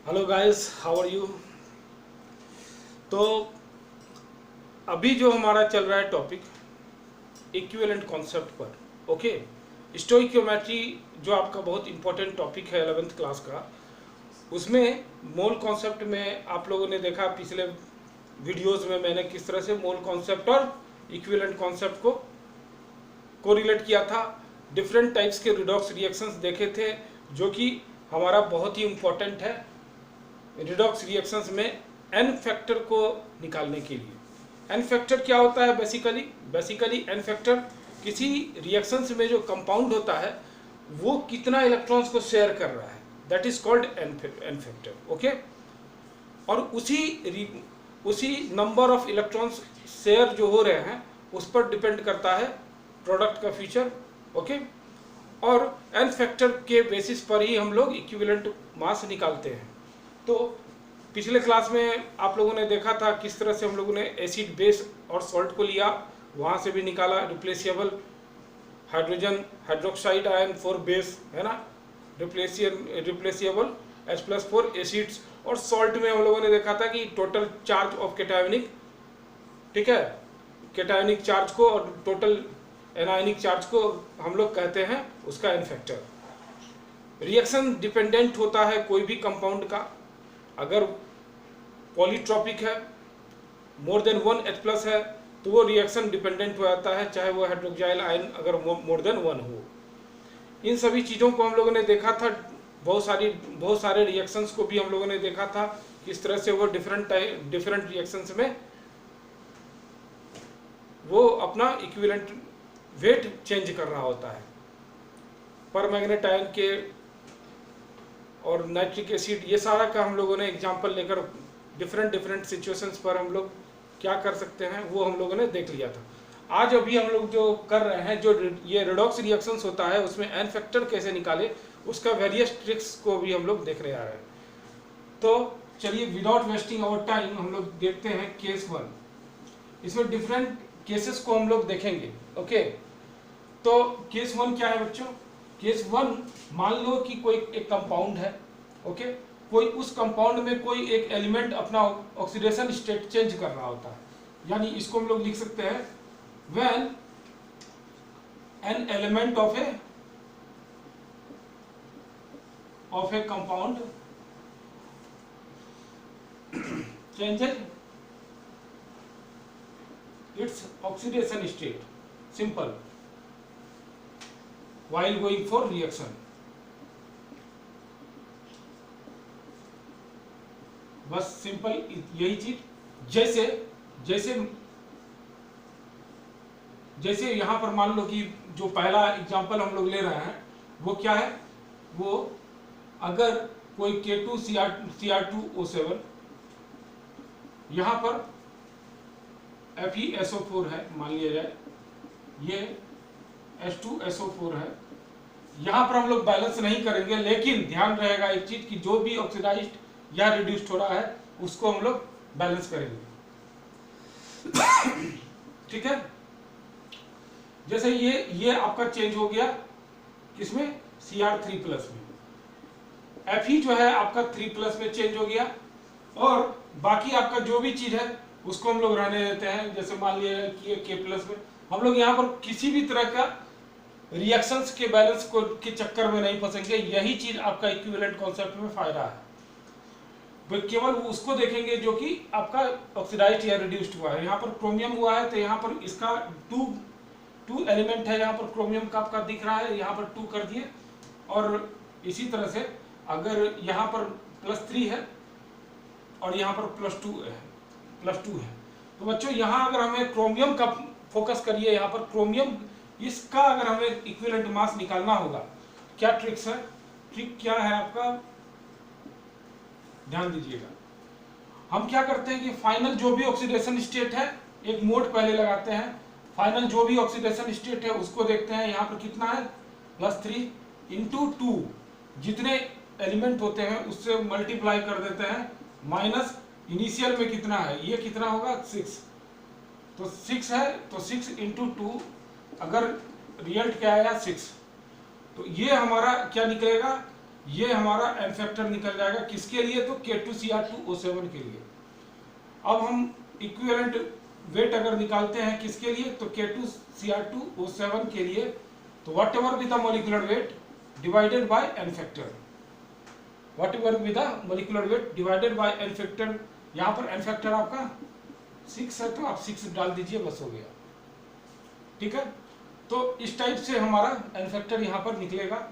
Hello guys, how are you. तो अभी जो हमारा चल रहा है टॉपिक इक्विवेलेंट कॉन्सेप्ट पर। ओके, स्टोइकियोमेट्री जो आपका बहुत इंपॉर्टेंट टॉपिक है 11th क्लास का, उसमें मोल कॉन्सेप्ट में आप लोगों ने देखा पिछले वीडियोस में मैंने किस तरह से मोल कॉन्सेप्ट और इक्विवेलेंट कॉन्सेप्ट को कोरिलेट किया था। डिफरेंट टाइप्स के रिडॉक्स रिएक्शंस देखे थे जो कि हमारा बहुत ही इम्पोर्टेंट है रिडॉक्स रिएक्शंस में एन फैक्टर को निकालने के लिए। एन फैक्टर क्या होता है? बेसिकली एन फैक्टर किसी रिएक्शंस में जो कंपाउंड होता है वो कितना इलेक्ट्रॉन्स को शेयर कर रहा है, that is called an factor. Okay, और उसी नंबर ऑफ इलेक्ट्रॉन्स शेयर जो हो रहे हैं उस पर डिपेंड करता है प्रोडक्ट का फीचर। ओके, और एन फैक्टर के बेसिस पर ही हम लोग इक्विवेलेंट मास निकालते हैं। तो पिछले क्लास में आप लोगों ने देखा था किस तरह से हम लोगों ने एसिड बेस और सॉल्ट को लिया, वहाँ से भी निकाला replaceable hydrogen hydroxide ion for base, है ना, रिप्लेसेबल H+ फॉर एसिड्स। और सॉल्ट में हम लोगों ने देखा था कि टोटल चार्ज ऑफ केटायनिक, ठीक है, केटायनिक चार्ज को और टोटल एनायनिक चार्ज को हम लोग कहते हैं उसका एन फैक्टर। रिएक्शन डिपेंडेंट होता है कोई भी कंपाउंड का। अगर पॉलीट्रॉपिक है, मोर देन 1 H+ है, तो वो रिएक्शन डिपेंडेंट हो जाता है, चाहे वो हाइड्रोक्साइल आयन अगर मोर देन 1 हो। इन सभी चीज़ों को हम लोगों ने देखा था। बहुत सारे रिएक्शंस को भी हम लोगों ने देखा था किस तरह से वो डिफरेंट रिएक्शंस में वो अपना इक्विवेलेंट वेट चेंज कर रहा होता है। परमैंगनेट आयन के और नाइट्रिक एसिड, ये सारा का हम लोगों ने एग्जांपल लेकर डिफरेंट सिचुएशंस पर हम लोग क्या कर सकते हैं वो हम लोगों ने देख लिया था। आज अभी हम लोग जो कर रहे हैं, जो ये रिडॉक्स रिएक्शंस होता है उसमें एन फैक्टर कैसे निकाले उसका वेरियस ट्रिक्स को भी हम लोग देखने आ रहे हैं। तो चलिए विदाउट वेस्टिंग आवर टाइम हम लोग देखते हैं केस 1। इसमें डिफरेंट केसेस को हम लोग देखेंगे। ओके, तो केस 1 क्या है बच्चों? केस 1, मान लो कि कोई एक कंपाउंड है। ओके, कोई उस कंपाउंड में कोई एक एलिमेंट अपना ऑक्सीडेशन स्टेट चेंज कर रहा होता है, यानी इसको हम लोग लिख सकते हैं when an element of A compound changes its oxidation state, simple, while going for reaction। बस सिंपल यही चीज। जैसे यहां पर मान लो कि जो पहला एग्जांपल हम लोग ले रहे हैं वो क्या है, वो अगर कोई K2Cr2O7 यहां पर FeSO4 है मान लिया जाए, ये H2SO4 है, यहां पर हम लोग बैलेंस नहीं करेंगे, लेकिन ध्यान रहेगा एक चीज कि जो भी ऑक्सीडाइज्ड या रिड्यूस्ड हो रहा है उसको हम लोग बैलेंस करेंगे। ठीक है, जैसे ये आपका चेंज हो गया किसमें? Cr3+ में। Fe जो है आपका 3+ में चेंज हो गया, और बाकी आपका जो भी चीज है उसको हम लोग रहने देते हैं। जैसे मान लिया कि ये K+ में, हम लोग यहाँ पर किसी भी तरह का रिएक्शंस के बैलेंस को के चक्कर में नहीं फंसेंगे। यही चीज आपका इक्विवेलेंट कॉन्सेप्ट में फायदा है। केवल उसको देखेंगे जो कि आपका ऑक्सीडाइज्ड या रिड्यूस्ड हुआ है। यहाँ पर क्रोमियम हुआ है तो यहाँ पर इसका टू एलिमेंट है, यहाँ पर क्रोमियम का आपका दिख रहा है, यहाँ पर 2 कर दिए। और इसी तरह से अगर यहाँ पर +3 है और यहाँ पर +2 है, तो बच्चों यहाँ अगर हमें क्रोमियम का फोकस करिए, यहाँ पर क्रोमियम, इसका अगर हमें इक्विवेलेंट मास निकालना होगा, क्या ट्रिक्स है? ट्रिक क्या है आपका? ध्यान दीजिएगा। हम क्या करते हैं कि फाइनल जो भी ऑक्सीडेशन स्टेट है, एक मोड पहले लगाते हैं, फाइनल जो भी ऑक्सीडेशन स्टेट है उसको देखते हैं। यहाँ पर कितना है? +3 × 2, जितने एलिमेंट होते हैं उससे मल्टीप्लाई कर देते हैं, माइनस इनिशियल में कितना है, ये कितना होगा? 6। तो 6 है, तो 6 × 2, अगर रिजल्ट क्या आया 6, तो ये हमारा क्या निकलेगा? ये हमारा एन फैक्टर निकल जाएगा किसके लिए, तो K2Cr2O7 के लिए। अब हम इक्विवेलेंट वेट अगर निकालते हैं किसके लिए, तो K2Cr2O7 के लिए, तो whatever with the molecular weight divided by n factor, whatever with the molecular weight divided by n factor. यहाँ पर एन फैक्टर आपका 6 है तो आप 6 डाल दीजिए, बस हो गया। ठीक है, तो इस टाइप से हमारा एन फैक्टर यहाँ पर निकलेगा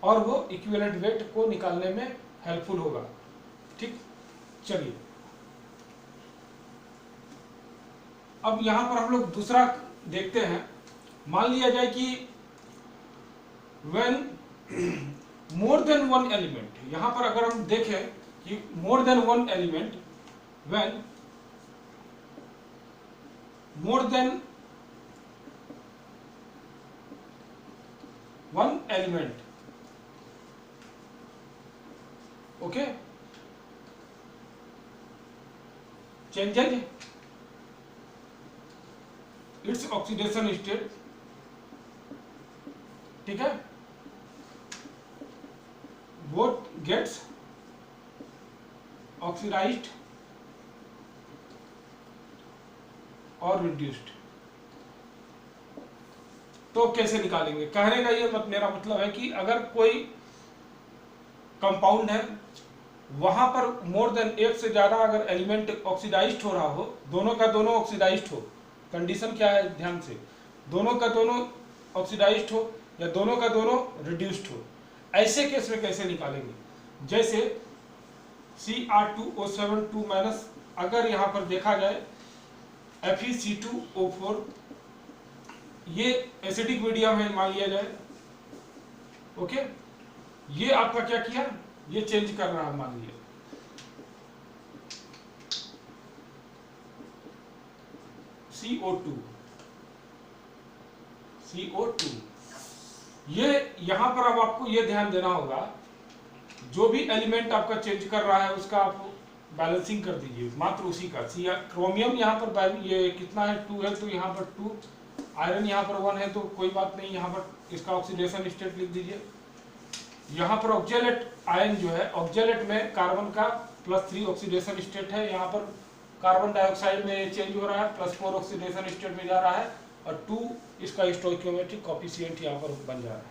और वो इक्विवेलेंट वेट को निकालने में हेल्पफुल होगा। ठीक, चलिए अब यहाँ पर हम लोग दूसरा देखते हैं। मान लिया जाए कि when more than one element, यहाँ पर अगर हम देखें कि मोर than one element, when more than one element, okay, changes its oxidation state, ठीक है, बोथ गेट्स ऑक्सीडाइज्ड और रिड्यूस्ड। तो कैसे निकालेंगे, कहने का ये मेरा मतलब है कि अगर कोई कंपाउंड है, वहां पर मोर देन एक से ज्यादा अगर एलिमेंट ऑक्सीडाइज्ड हो रहा हो, दोनों का दोनों ऑक्सीडाइज्ड हो, कंडीशन क्या है ध्यान से, दोनों का दोनों ऑक्सीडाइज्ड हो या दोनों का दोनों रिड्यूस्ड हो, ऐसे केस में कैसे निकालेंगे। जैसे Cr2O7 2 माइनस, अगर यहाँ पर देखा जाए FeC2O4, ये एसिडिक मीडियम है मान लिया जाए, ओके, ये आपका क्या किया, ये चेंज कर रहा है, मान लिया CO2, ये यहां पर अब आपको ये ध्यान देना होगा, जो भी एलिमेंट आपका चेंज कर रहा है उसका आप बैलेंसिंग कर दीजिए, मात्र उसी का। क्रोमियम यहाँ पर ये कितना है, 2 है, तो यहाँ पर 2, आयरन यहाँ पर 1 है, तो कोई बात नहीं, यहाँ पर इसका ऑक्सीडेशन स्टेट लिख दीजिए। यहाँ पर ऑक्जेलेट आयन जो है, ऑक्जेलेट में कार्बन का +3 ऑक्सीडेशन स्टेट है, यहाँ पर कार्बन डाइऑक्साइड में चेंज हो रहा है, +4 ऑक्सीडेशन स्टेट में जा रहा है, और 2 इसका स्टोइकियोमेट्रिक कोएफिशिएंट यहाँ पर बन जा रहा है।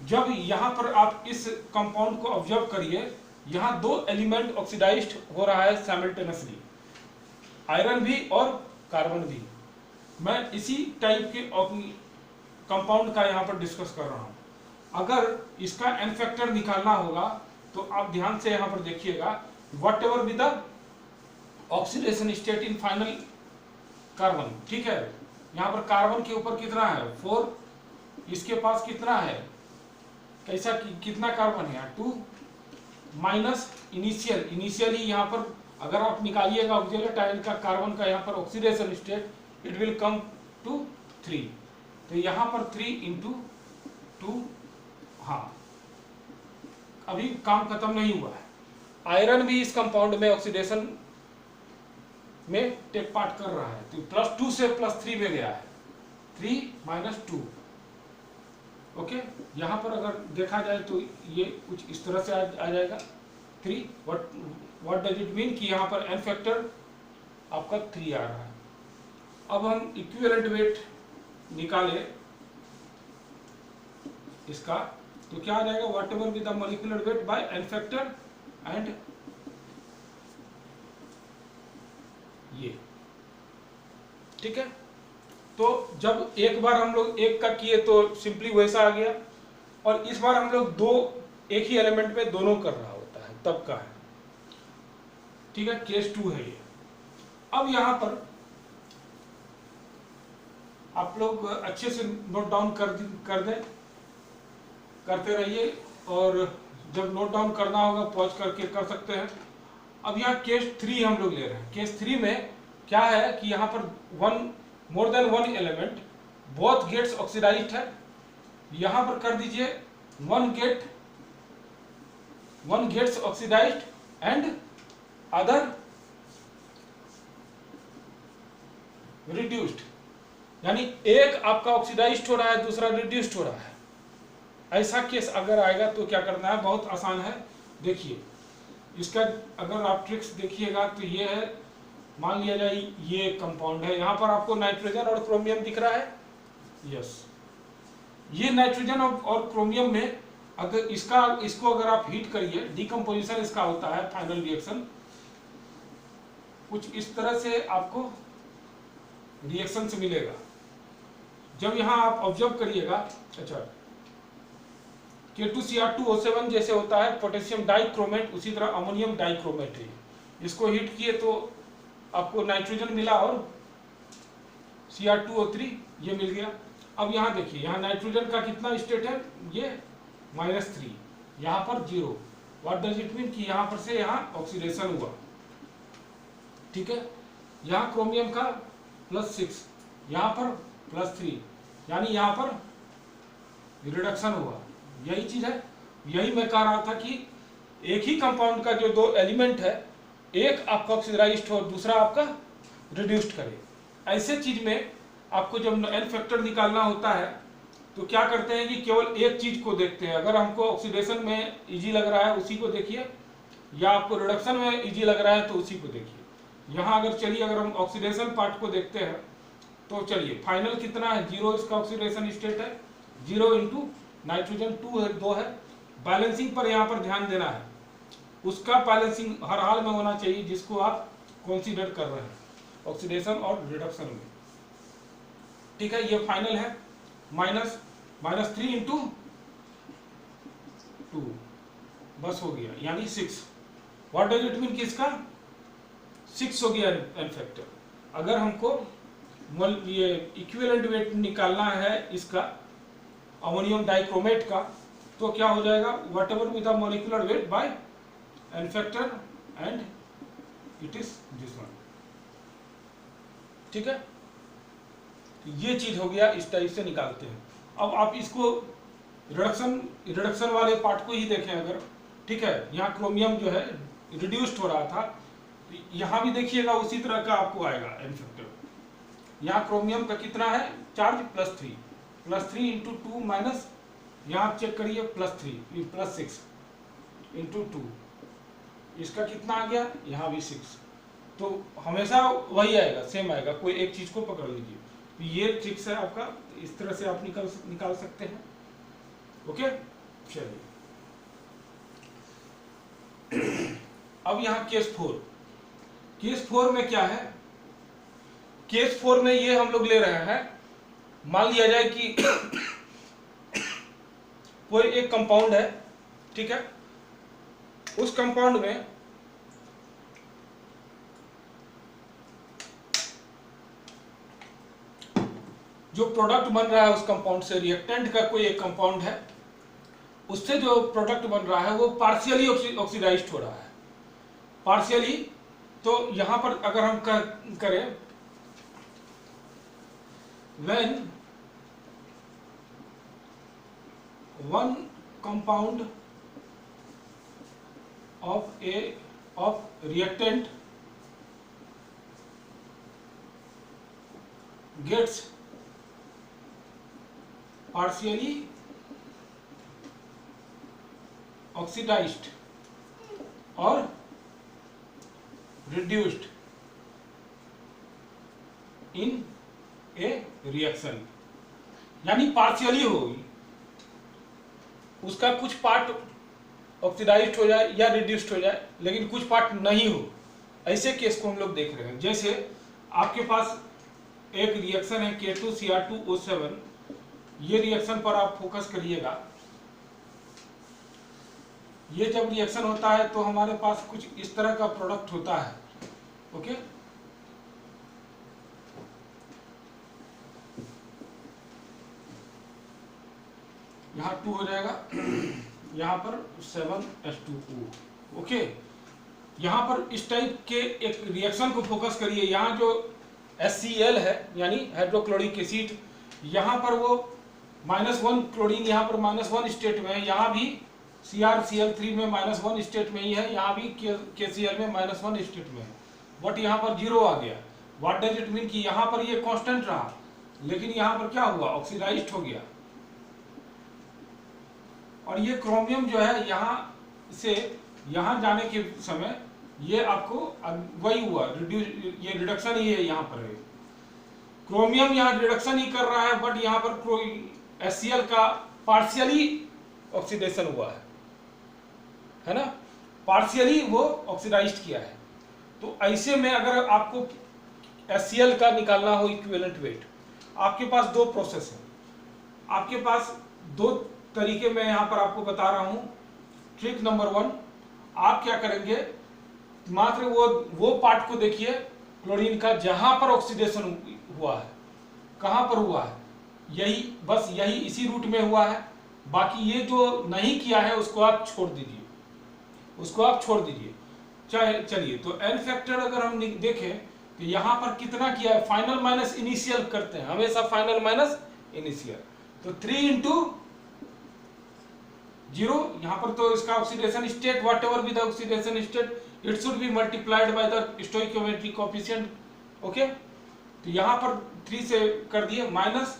जब यहाँ पर आप इस कंपाउंड को ऑब्जर्व करिए, यहाँ 2 एलिमेंट ऑक्सीडाइज्ड हो रहा है साइमल्टेनियसली, आयरन भी और कार्बन भी। मैं इसी टाइप के कंपाउंड का यहाँ पर डिस्कस कर रहा हूँ। अगर इसका एन फैक्टर निकालना होगा तो आप ध्यान से यहाँ पर देखिएगा, what ever with the oxidation state in final carbon, ठीक है, यहाँ पर कार्बन के ऊपर कितना है 4, इसके पास कितना है, कैसा कितना कार्बन है 2, माइनस इनिशियली यहाँ पर अगर आप निकालिएगा ऑक्जेलेट आयन का कार्बन का यहाँ पर oxidation state, it will come to 3, तो यहाँ पर 3 इंटू 2, हाँ अभी काम खत्म नहीं हुआ है, आयरन भी इस कंपाउंड में ऑक्सीडेशन में टेक पार्ट कर रहा है, तो +2 से +3 में गया है, 3 - 2, ओके। यहाँ पर अगर देखा जाए तो ये कुछ इस तरह से आ जाएगा 3, व्हाट डज इट मीन कि यहाँ पर एन फैक्टर आपका 3 आ रहा है। अब हम इक्विवेलेंट वेट निकाले इसका, तो क्या आ जाएगा, whatever with the molecular weight by n factor and ये, ठीक है। तो जब एक बार हम लोग एक का किए तो सिंपली वैसा आ गया, और इस बार हम लोग एक ही एलिमेंट में दोनों कर रहा होता है तब का है, ठीक है, केस 2 है ये। अब यहां पर आप लोग अच्छे से नोट डाउन कर दें, करते रहिए, और जब नोट डाउन करना होगा पॉज करके कर सकते हैं। अब यहाँ केस 3 हम लोग ले रहे हैं। केस 3 में क्या है कि यहाँ पर more than one element, both gets oxidized है, यहाँ पर कर दीजिए one gets oxidized and other reduced, यानी एक आपका ऑक्सीडाइज्ड हो रहा है, दूसरा रिड्यूस्ड हो रहा है, ऐसा केस अगर आएगा तो क्या करना है, बहुत आसान है। देखिए इसका अगर आप ट्रिक्स देखिएगा तो ये है, मान लिया जाए ये कंपाउंड है, यहाँ पर आपको नाइट्रोजन और क्रोमियम दिख रहा है। यस, ये नाइट्रोजन और क्रोमियम में अगर इसको अगर आप हीट करिए, डिकम्पोजिशन इसका होता है, फाइनल रिएक्शन कुछ इस तरह से आपको रिएक्शन से मिलेगा। जब यहाँ आप ऑब्जर्व करिएगा, अच्छा K2Cr2O7 जैसे होता है पोटेशियम डाइक्रोमेट, उसी तरह अमोनियम डाइक्रोमेट है। इसको हीट किए तो आपको नाइट्रोजन मिला और Cr2O3 ये मिल गया। अब यहाँ देखिए, यहाँ नाइट्रोजन का कितना स्टेट है, ये -3, यहाँ पर 0। व्हाट डज इट मीन कि यहाँ पर से यहाँ ऑक्सीडेशन हुआ, ठीक है। यहाँ क्रोमियम का +6, यहाँ पर +3, यानी यहाँ पर रिडक्शन हुआ। यही चीज है, यही मैं कह रहा था कि एक ही कंपाउंड का जो दो एलिमेंट है, एक आपका ऑक्सीडाइज्ड हो, दूसरा आपका रिड्यूस्ड करे। ऐसे चीज में आपको जब एन फैक्टर निकालना होता है तो क्या करते हैं कि केवल एक चीज को देखते हैं। अगर हमको ऑक्सीडेशन में इजी लग रहा है उसी को देखिए, या आपको रिडक्शन में इजी लग रहा है तो उसी को देखिए। यहाँ अगर चलिए, अगर हम ऑक्सीडेशन पार्ट को देखते हैं तो चलिए, फाइनल कितना है, 0 इसका ऑक्सीडेशन स्टेट है, 0 इंटू नाइट्रोजन 2 है। बैलेंसिंग पर यहाँ पर ध्यान देना है, उसका बैलेंसिंग हर हाल में होना चाहिए जिसको आप कंसीडर कर रहे हैं ऑक्सीडेशन और रिडक्शन में, ठीक है। ये फाइनल है, -3 इंटू 2 बस हो गया, यानी 6। व्हाट डज इट मीन कि इसका 6 हो गया एन फैक्टर। अगर हमको ये इक्विवेलेंट वेट निकालना है इसका अमोनियम डाइक्रोमेट का, तो क्या हो जाएगा, whatever with the molecular weight by n factor and it is this one, ठीक है। ये चीज हो गया, इस टाइप से निकालते हैं। अब आप इसको रिडक्शन वाले पार्ट को ही देखें अगर, ठीक है। यहाँ क्रोमियम जो है रिड्यूस्ड हो रहा था, तो यहाँ भी देखिएगा उसी तरह का आपको आएगा एन फैक्टर। यहाँ क्रोमियम का कितना है चार्ज, +3 इंटू 2 माइनस, यहाँ आप चेक करिए +6 इंटू 2, इसका कितना आ गया, यहाँ भी 6। तो हमेशा वही आएगा, सेम आएगा, कोई एक चीज को पकड़ लीजिए। तो ये ट्रिक्स है आपका, इस तरह से आप निकाल सकते हैं, ओके। चलिए अब यहाँ केस 4 में क्या है, केस 4 में ये हम लोग ले रहे हैं, मान लिया जाए कि कोई एक कंपाउंड है, ठीक है। उस कंपाउंड में जो प्रोडक्ट बन रहा है उस कंपाउंड से, रिएक्टेंट का कोई एक कंपाउंड है, उससे जो प्रोडक्ट बन रहा है वो पार्शियली ऑक्सीडाइज्ड हो रहा है, पार्शियली। तो यहां पर अगर हम करें, when one compound of reactant gets partially oxidized or reduced in a reaction, यानी पार्शियली होगी, उसका कुछ पार्ट ऑक्सीडाइज्ड हो जाए या रिड्यूस्ड हो जाए, लेकिन कुछ पार्ट नहीं हो। ऐसे केस को हम लोग देख रहे हैं। जैसे आपके पास एक रिएक्शन है K2Cr2O7, ये रिएक्शन पर आप फोकस करिएगा। ये जब रिएक्शन होता है तो हमारे पास कुछ इस तरह का प्रोडक्ट होता है, ओके। यहाँ 2 हो जाएगा, यहाँ पर 7H2O, ओके। यहाँ पर इस टाइप के एक रिएक्शन को फोकस करिए। यहाँ जो HCl है यानी हाइड्रोक्लोरिक एसिड, यहाँ पर वो -1 क्लोरीन यहाँ पर -1 स्टेट में है, यहाँ भी CrCl3 में -1 स्टेट में ही है, यहाँ भी KCl में -1 स्टेट में है, बट यहाँ पर 0 आ गया। व्हाट डज इट मीन कि यहाँ पर ये कांस्टेंट रहा, लेकिन यहाँ पर क्या हुआ, ऑक्सीडाइज्ड हो गया। और ये क्रोमियम जो है यहाँ से यहाँ जाने के समय ये आपको वही हुआ, ये रिडक्शन ही है, यहाँ पर है क्रोमियम यहाँ रिडक्शन ही कर रहा है, बट यहाँ पर HCl का पार्शियली ऑक्सीडेशन हुआ है ना, पार्शियली वो ऑक्सीडाइज्ड किया है। तो ऐसे में अगर आपको HCl का निकालना हो इक्विवेलेंट वेट, आपके पास दो प्रोसेस है, आपके पास दो तरीके मैं यहाँ पर आपको बता रहा हूँ। ट्रिक नंबर 1, आप क्या करेंगे, मात्र वो पार्ट को देखिए क्लोरीन का जहां पर ऑक्सीडेशन हुआ है, कहां पर हुआ है, यही बस यही इसी रूट में हुआ है। बाकी ये जो नहीं किया है उसको आप छोड़ दीजिए, उसको आप छोड़ दीजिए। चाहे चलिए, तो एन फैक्टर अगर हम देखें तो यहां पर कितना किया है, फाइनल माइनस इनिशियल करते हैं हमेशा, फाइनल माइनस इनिशियल। तो 3 इंटू 0, यहां पर तो इसका oxidation state what ever be the oxidation state it should be multiplied by the stoichiometric coefficient. Okay, तो यहां पर 3 से कर दिए माइनस,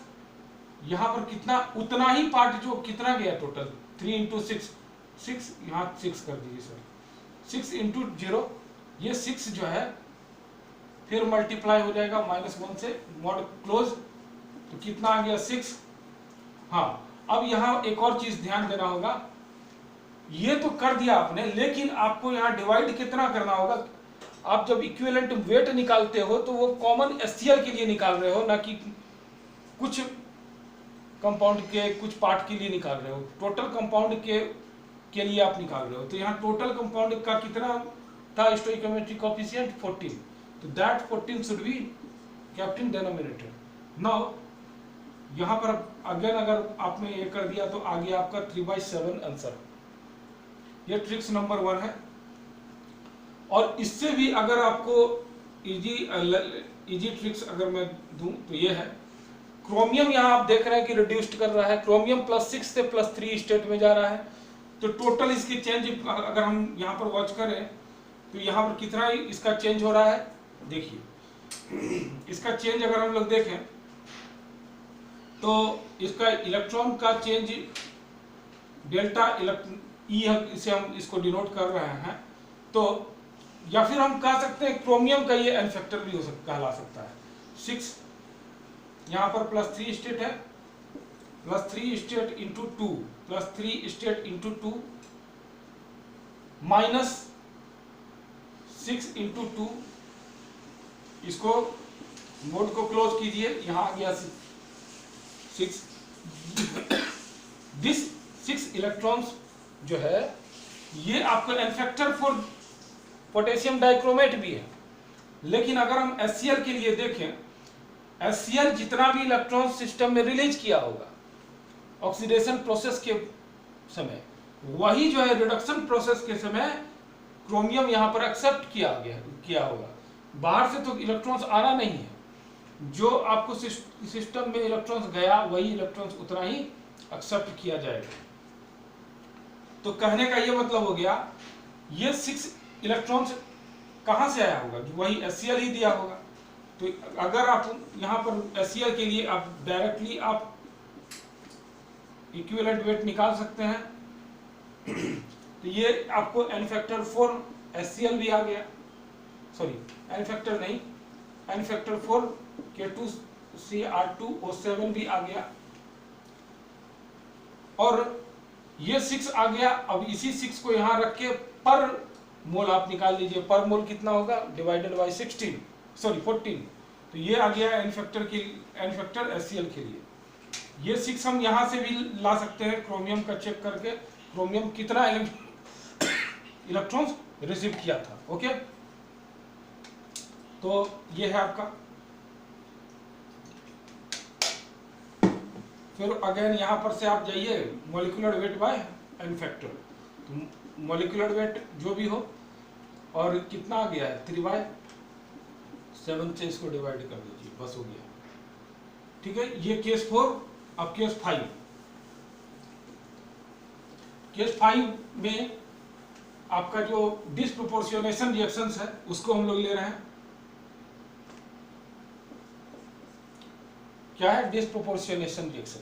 यहां पर कितना, उतना ही पार्ट जो कितना गया टोटल, 3 इंटू 6, यहां 6 कर दीजिए सर, 6 इंटू 0, ये 6 जो है फिर मल्टीप्लाई हो जाएगा -1 से, मॉड क्लोज, तो कितना आ गया 6। हाँ, अब यहाँ एक और चीज ध्यान देना होगा, ये तो कर दिया आपने, लेकिन आपको यहाँ डिवाइड कितना करना होगा। आप जब इक्विवेलेंट वेट निकालते हो तो वो कॉमन HCl के लिए निकाल रहे हो, ना कि कुछ कंपाउंड के कुछ पार्ट के लिए निकाल रहे हो, टोटल कंपाउंड के लिए आप निकाल रहे हो। तो यहाँ टोटल कंपाउंड का कितना था स्टोइकियोमेट्रिक कोएफिशिएंट 14, तो that 14 should be kept in denominator. Now यहाँ पर अगेन अगर आपने ये कर दिया तो आ गया आपका 3/7 आंसर। ये ट्रिक्स नंबर 1 है। और इससे भी अगर आपको इजी ट्रिक्स अगर मैं दूं तो ये है, क्रोमियम यहाँ आप देख रहे हैं कि रिड्यूस्ड कर रहा है, क्रोमियम +6 से +3 स्टेट में जा रहा है। तो टोटल इसकी चेंज अगर हम यहाँ पर वॉच करें तो यहाँ पर कितना इसका चेंज हो रहा है, देखिए इसका चेंज अगर हम लोग देखें तो इसका इलेक्ट्रॉन का चेंज डेल्टा ई, इसे हम इसको डिनोट कर रहे हैं। तो या फिर हम कह सकते हैं क्रोमियम का ये एन फैक्टर भी हो सकता, कहला सकता है। 6 यहाँ पर +3 स्टेट है, +3 state into 2, +3 state into 2 -6 into 2, इसको मोड को क्लोज कीजिए, यहाँ आ गया 6। दिस 6 इलेक्ट्रॉन्स जो है ये आपका n factor for potassium dichromate भी है। लेकिन अगर हम HCl के लिए देखें, HCl जितना भी इलेक्ट्रॉन सिस्टम में रिलीज किया होगा ऑक्सीडेशन प्रोसेस के समय, वही जो है रिडक्शन प्रोसेस के समय क्रोमियम यहाँ पर एक्सेप्ट किया होगा। बाहर से तो इलेक्ट्रॉन्स आना नहीं है, जो आपको सिस्टम में इलेक्ट्रॉन्स गया वही इलेक्ट्रॉन्स उतना ही एक्सेप्ट किया जाएगा। तो कहने का ये मतलब हो गया, ये 6 इलेक्ट्रॉन्स कहाँ से आया होगा, वही HCl ही दिया होगा। तो अगर आप यहाँ पर HCl के लिए आप डायरेक्टली आप इक्विवेलेंट वेट निकाल सकते हैं। तो ये आपको एन फैक्टर 4 HCl भी आ गया, सॉरी एन फैक्टर नहीं, एन फैक्टर 4 K2Cr2O7 भी आ गया, और ये 6 आ गया। अब इसी 6 को यहाँ रख के पर मोल आप निकाल लीजिए, पर मोल कितना होगा, डिवाइडेड बाय 14। तो ये आ गया एन फैक्टर HCl के लिए। ये 6 हम यहाँ से भी ला सकते हैं, क्रोमियम का चेक करके, क्रोमियम कितना इलेक्ट्रॉन्स रिसीव किया था। ओके, तो ये है आपका। फिर अगेन यहाँ पर से आप जाइए molecular weight by n factor, तो मॉलिक्यूलर वेट जो भी हो, और कितना आ गया है 3/7 से इसको डिवाइड कर दीजिए, बस हो गया। ठीक है, ये केस 4। अब केस 5। केस 5 में आपका जो डिस्प्रोपोर्शनेशन रिएक्शंस है उसको हम लोग ले रहे हैं। क्या है डिस्प्रोपोर्शनेशन रिएक्शन?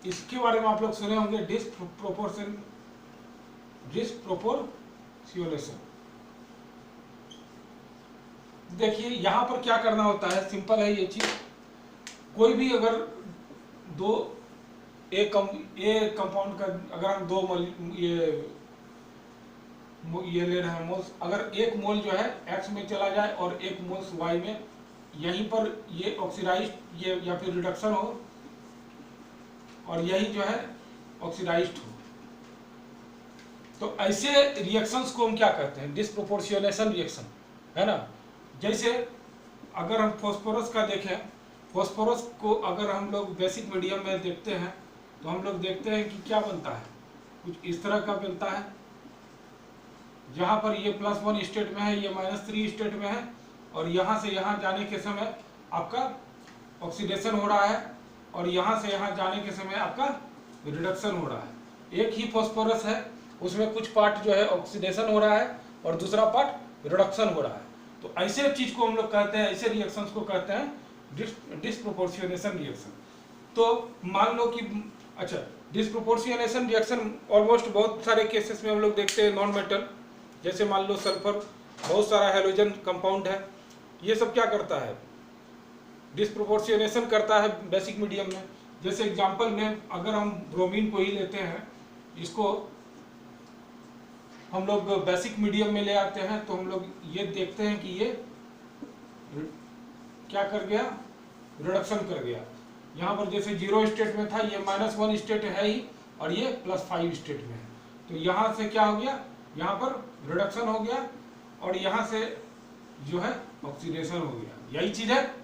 इसके बारे में आप लोग सुने होंगे, डिस्प्रोपोर्शनेशन। देखिए यहाँ पर क्या करना होता है, सिंपल है ये चीज। कोई भी अगर दो एक कंपाउंड का अगर हम दो मोल ये ले रहे हैं मोल्स, अगर एक मोल जो है एक्स में चला जाए और एक मोल्स वाई में, यहीं पर ये ऑक्सीडाइज ये या फिर रिडक्शन हो और यही जो है ऑक्सीडाइज्ड हो, तो ऐसे रिएक्शंस को हम क्या कहते हैं, डिस्प्रोपोर्शनेशन रिएक्शन, है ना। जैसे अगर हम फास्फोरस का देखें, फास्फोरस को अगर हम लोग बेसिक मीडियम में देखते हैं तो हम लोग देखते हैं कि क्या बनता है, कुछ इस तरह का बनता है, जहाँ पर ये +1 स्टेट में है, ये -3 स्टेट में है, और यहाँ से यहाँ जाने के समय आपका ऑक्सीडेशन हो रहा है, और यहाँ से यहाँ जाने के समय आपका रिडक्शन हो रहा है। एक ही फास्फोरस है, उसमें कुछ पार्ट जो है ऑक्सीडेशन हो रहा है और दूसरा पार्ट रिडक्शन हो रहा है। तो ऐसे चीज को हम लोग कहते हैं, ऐसे रिएक्शंस को कहते हैं डिस्प्रोपोर्शनेशन रिएक्शन। तो मान लो कि अच्छा, डिस्प्रोपोर्शनेशन रिएक्शन ऑलमोस्ट बहुत सारे केसेस में हम लोग देखते हैं नॉन मेटल, जैसे मान लो सल्फर, बहुत सारा हैलोजन कंपाउंड है, ये सब क्या करता है, डिस्प्रोपोर्शनेशन करता है बेसिक मीडियम में। जैसे एग्जांपल में अगर हम ब्रोमीन को ही लेते हैं, इसको हम लोग बेसिक मीडियम में ले आते हैं, तो हम लोग ये देखते हैं कि ये क्या कर गया, रिडक्शन कर गया। यहाँ पर जैसे 0 स्टेट में था, ये -1 स्टेट है ही, और ये +5 स्टेट में है, तो यहाँ से क्या हो गया, यहाँ पर रिडक्शन हो गया, और यहाँ से जो है ऑक्सीडेशन हो गया। यही चीज है,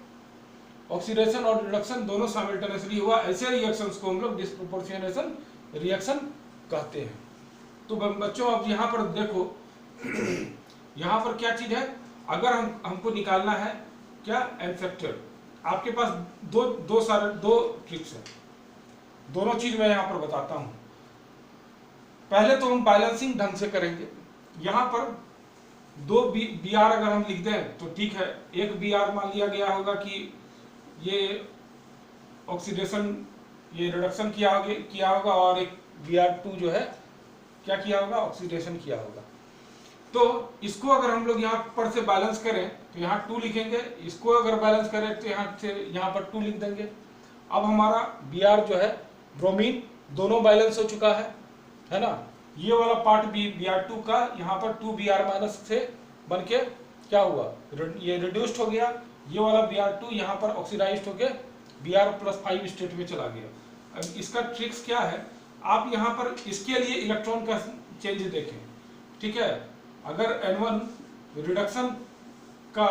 ऑक्सीडेशन और रिडक्शन दोनों साइमल्टेनियसली हुआ। ऐसे रिएक्शंस को हम लोग डिस्प्रोपोर्शनेशन रिएक्शन कहते हैं। तो बच्चों अब यहाँ पर देखो, यहाँ पर क्या चीज है, अगर हमको निकालना है क्या, एन फैक्टर, आपके पास दो ट्रिक्स है, दोनों चीज मैं यहाँ पर बताता हूँ। पहले तो हम बैलेंसिंग ढंग से करेंगे। यहाँ पर 2 Br अगर हम लिख दें तो ठीक है, एक Br मान लिया गया होगा कि ये ऑक्सीडेशन, ये रिडक्शन किया होगा, और एक Br2 जो है क्या किया होगा, ऑक्सीडेशन किया होगा। तो इसको अगर हम लोग यहाँ पर से बैलेंस करें तो यहाँ 2 लिखेंगे, इसको अगर बैलेंस करें तो यहाँ से यहाँ पर 2 लिख देंगे। अब हमारा Br जो है, ब्रोमीन, दोनों बैलेंस हो चुका है ना। ये वाला पार्ट Br2 का यहाँ पर 2Br- से बन के क्या हुआ, ये रिड्यूस्ड हो गया। ये वाला Br2 यहाँ पर ऑक्सीडाइज्ड होके Br+5 स्टेट में चला गया। अब इसका ट्रिक्स क्या है, आप यहाँ पर इसके लिए इलेक्ट्रॉन का चेंज देखें, ठीक है। अगर N1 रिडक्शन का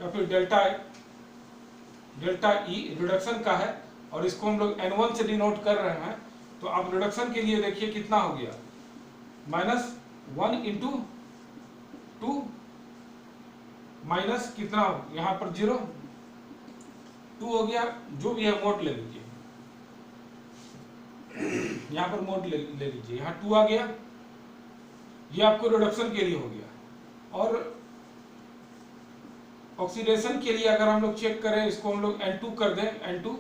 या फिर डेल्टा E रिडक्शन का है, और इसको हम लोग N1 से डिनोट कर रहे हैं, तो आप रिडक्शन के लिए देखिए कितना हो गया, -1 × 2 माइनस कितना, यहाँ पर 0, 2 हो गया, जो भी है मोड ले लीजिए, यहाँ पर मोड ले लीजिए, यहाँ 2 आ गया, ये आपको रिडक्शन के लिए हो गया। और ऑक्सीडेशन के लिए अगर हम लोग चेक करें, इसको हम लोग N2 कर दें, N2,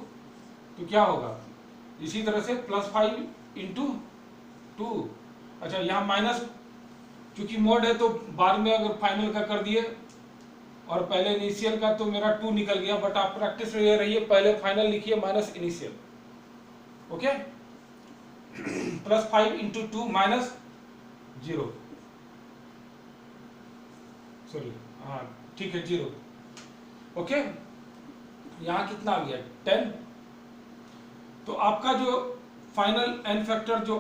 तो क्या होगा, इसी तरह से +5 × 2, अच्छा यहाँ माइनस, क्योंकि मोड है तो बाद में अगर फाइनल का कर दिए, और पहले इनिशियल का तो मेरा 2 निकल गया, बट आप प्रैक्टिस ये रहिए, पहले फाइनल लिखिए माइनस इनिशियल, ओके। +5 × 2 -0, सॉरी, हाँ ठीक है, 0, ओके। यहाँ कितना आ गया, 10। तो आपका जो फाइनल एन फैक्टर जो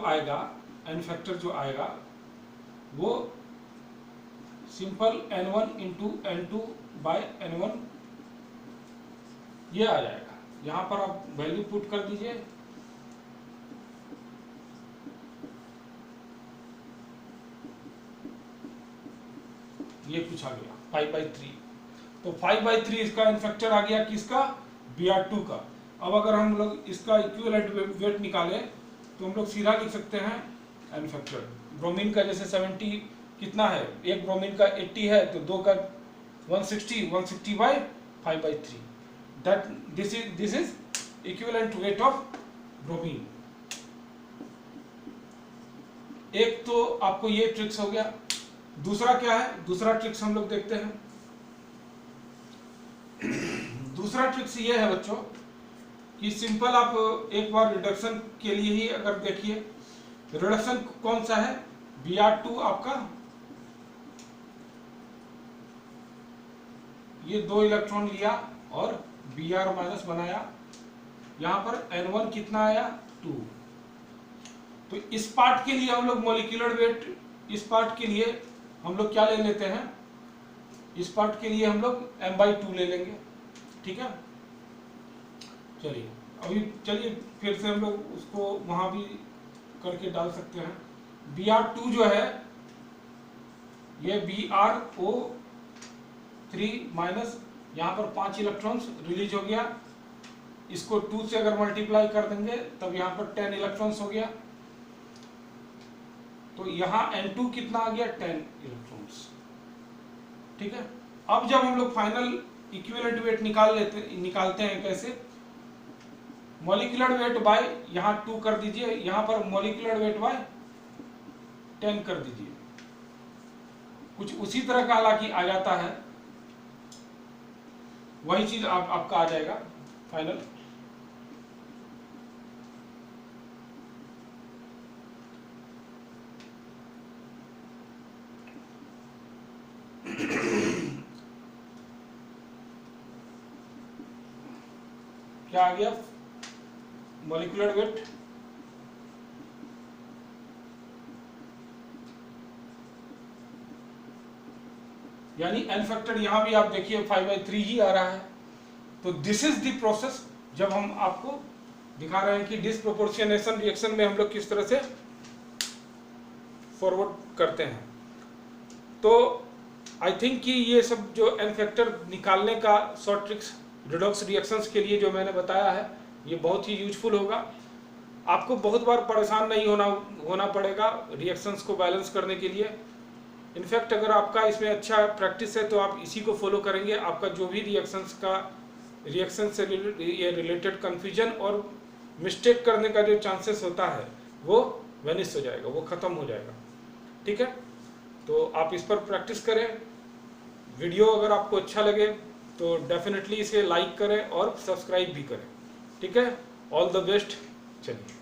आएगा, वो सिंपल N1 × N2/N1 ये आ जाएगा। यहाँ पर आप वैल्यू पुट कर दीजिए, ये कुछ आ गया 5/3। तो 5/3 इसका एन फैक्टर आ गया, किसका, Br2 का। अब अगर हम लोग इसका इक्विवेलेंट वेट निकालें तो हम लोग सीधा लिख सकते हैं एन फैक्टर। ब्रोमीन का जैसे 70 कितना है, एक ब्रोमीन का 80 है, तो 2 का 160 160/5/3, that this is equivalent weight of bromine. एक तो आपको ये ट्रिक्स हो गया। दूसरा क्या है, दूसरा ट्रिक्स हम लोग देखते हैं। दूसरा ट्रिक्स ये है बच्चों कि सिंपल आप एक बार रिडक्शन के लिए ही अगर देखिए, रिडक्शन कौन सा है, Br2 आपका ये 2 इलेक्ट्रॉन लिया और Br माइनस बनाया, यहां पर N1 कितना आया 2। तो इस पार्ट के लिए हम लोग मॉलिक्यूलर वेट, इस पार्ट के लिए हम लोग क्या ले लेते हैं, इस पार्ट के लिए हम लोग m/2 ले लेंगे, ठीक है। चलिए अभी चलिए फिर से हम लोग उसको वहां भी करके डाल सकते हैं। Br2 जो है ये BrO3 माइनस, यहाँ पर 5 इलेक्ट्रॉन्स रिलीज हो गया, इसको 2 से अगर मल्टीप्लाई कर देंगे तब यहाँ पर 10 इलेक्ट्रॉन्स हो गया, तो यहाँ N2 कितना आ गया 10 इलेक्ट्रॉन्स, ठीक है। अब जब हम लोग फाइनल इक्विवेलेंट वेट निकालते हैं कैसे, मॉलिक्यूलर वेट बाय यहाँ 2 कर दीजिए, यहाँ पर मॉलिक्यूलर वेट बाय 10 कर दीजिए, कुछ उसी तरह का हालांकि आ जाता है, वही चीज आपका आ जाएगा फाइनल। क्या आ गया मॉलिक्यूलर वेट, यानी एन फैक्टर यहां भी आप देखिए 5/3 ही आ रहा है। तो दिस इज द प्रोसेस, जब हम आपको दिखा रहे हैं कि डिसप्रोपोर्शनेशन रिएक्शन में हम लोग किस तरह से फॉरवर्ड करते हैं। तो आई थिंक कि ये सब जो एन फैक्टर निकालने का शॉर्ट ट्रिक्स रिडॉक्स रिएक्शंस के लिए जो मैंने बताया है, ये बहुत ही यूजफुल होगा। आपको बहुत बार परेशान नहीं होना पड़ेगा रिएक्शंस को बैलेंस करने के लिए। इनफैक्ट अगर आपका इसमें अच्छा प्रैक्टिस है तो आप इसी को फॉलो करेंगे, आपका जो भी रिएक्शन से रिलेटेड कन्फ्यूजन और मिस्टेक करने का जो चांसेस होता है वो वेनिश हो जाएगा, वो ख़त्म हो जाएगा, ठीक है। तो आप इस पर प्रैक्टिस करें। वीडियो अगर आपको अच्छा लगे तो डेफिनेटली इसे लाइक करें और सब्सक्राइब भी करें, ठीक है। All the best. चलिए।